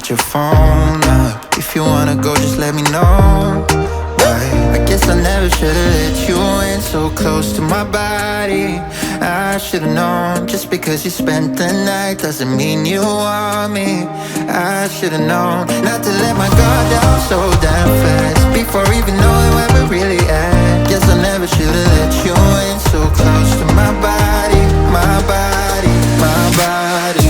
set your phone up. If you wanna go, just let me know. I guess I never should've let you in so close to my body. I should've known, just because you spent the night doesn't mean you want me. I should've known not to let my guard down so damn fast, before even knowing where we're really at. Guess I never should've let you in so close to my body, my body, my body.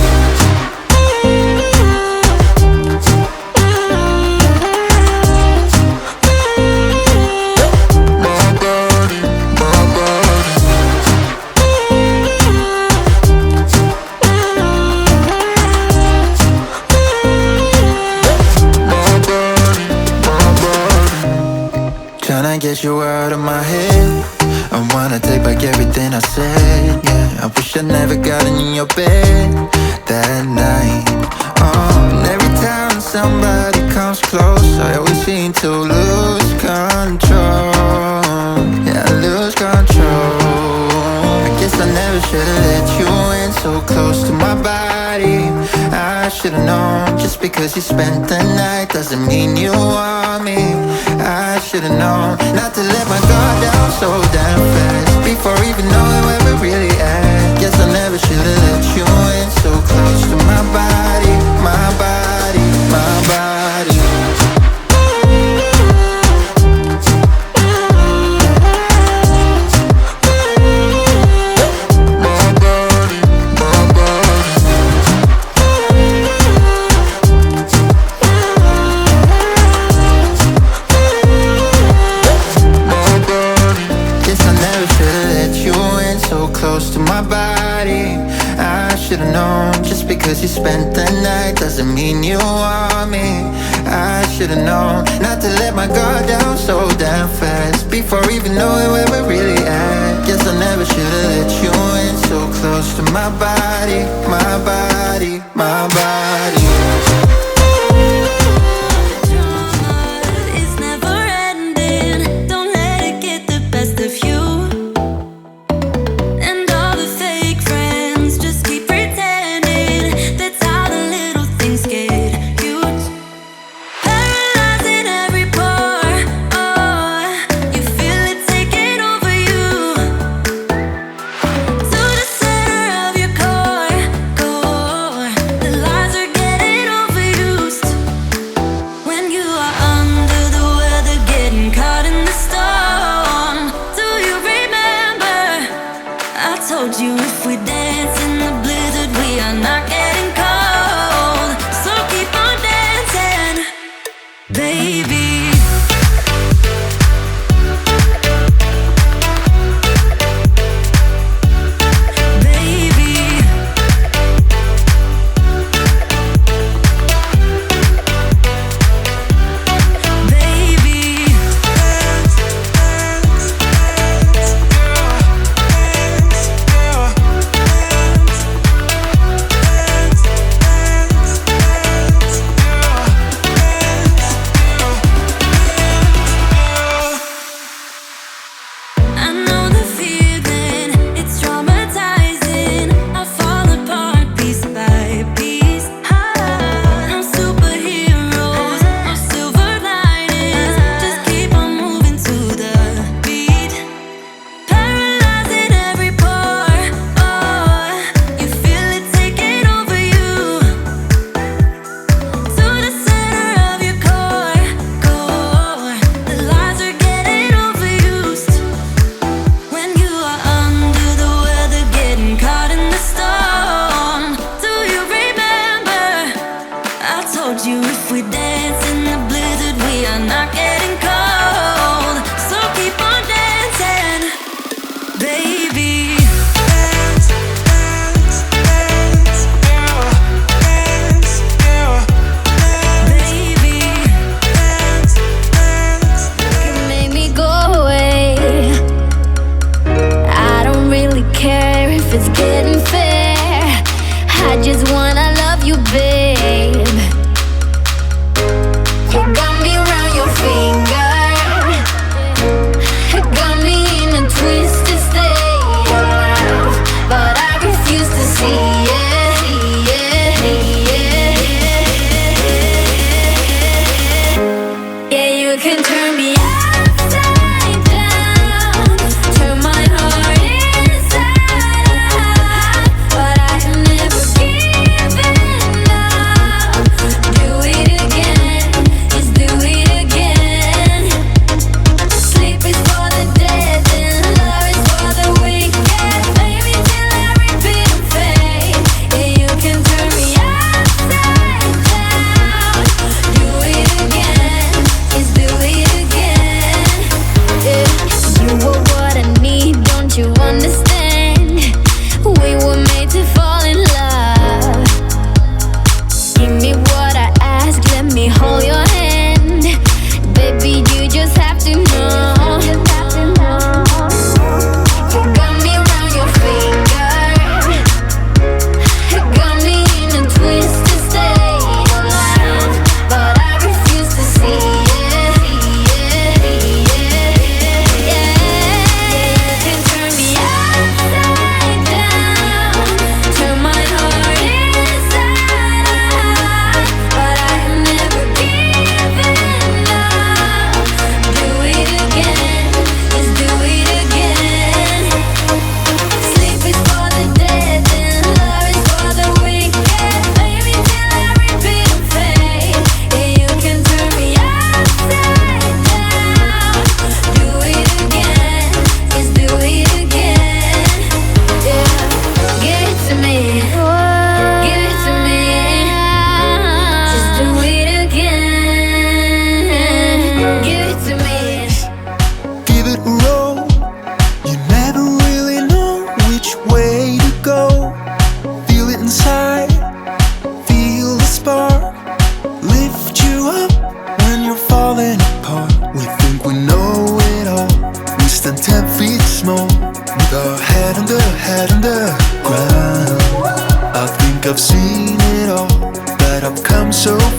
Tryna get you out of my head. I wanna take back everything I said, yeah. I wish I never got in your bed that night. And every time somebody comes close, I always seem to lose control. Yeah, I lose control. I guess I never should've let you in so close to my body. I should've known, just because you spent the night doesn't mean you want me. I should've known not to let my guard down so damn fast, before even knowing where we're really at. Guess I never should've let you in so close to my body, my body, my body. Close to my body, I should've known, just because you spent the night doesn't mean you want me. I should've known not to let my guard down so damn fast, before even knowing where we're really at. Guess I never should've let you in so close to my body, my body, my body. You got me around your feet.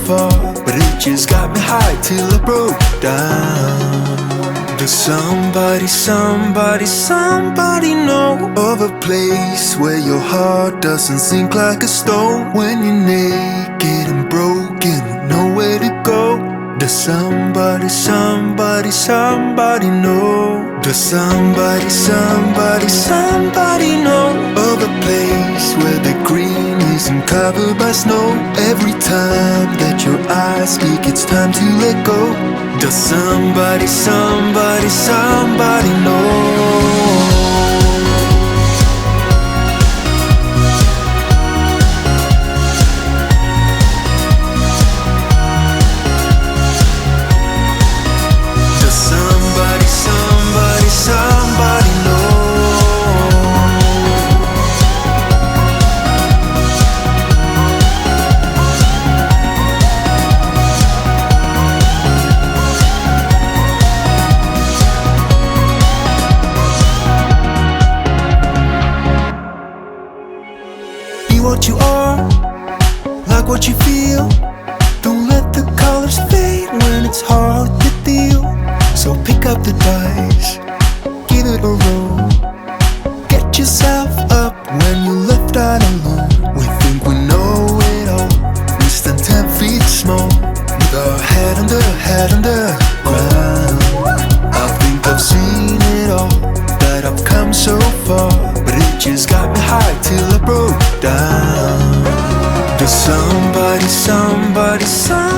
far, but it just got me high till I broke down. Does somebody, somebody, somebody know of a place where your heart doesn't sink like a stone? When you're naked and broken with nowhere to go. Does somebody, somebody, somebody know? Does somebody, somebody, somebody know of a place where the green isn't covered by snow? Every time that your eyes speak, it's time to let go. Does somebody, somebody, somebody know? What you are, like what you feel. Don't let the colors fade when it's hard to deal. So pick up the dice, give it a roll. Get yourself up when you're left out alone. We think we know it all, we stand 10 feet small, with our head under ground. I think I've seen it all, that I've come so far, but it just got me high till I broke down. Does somebody, somebody, somebody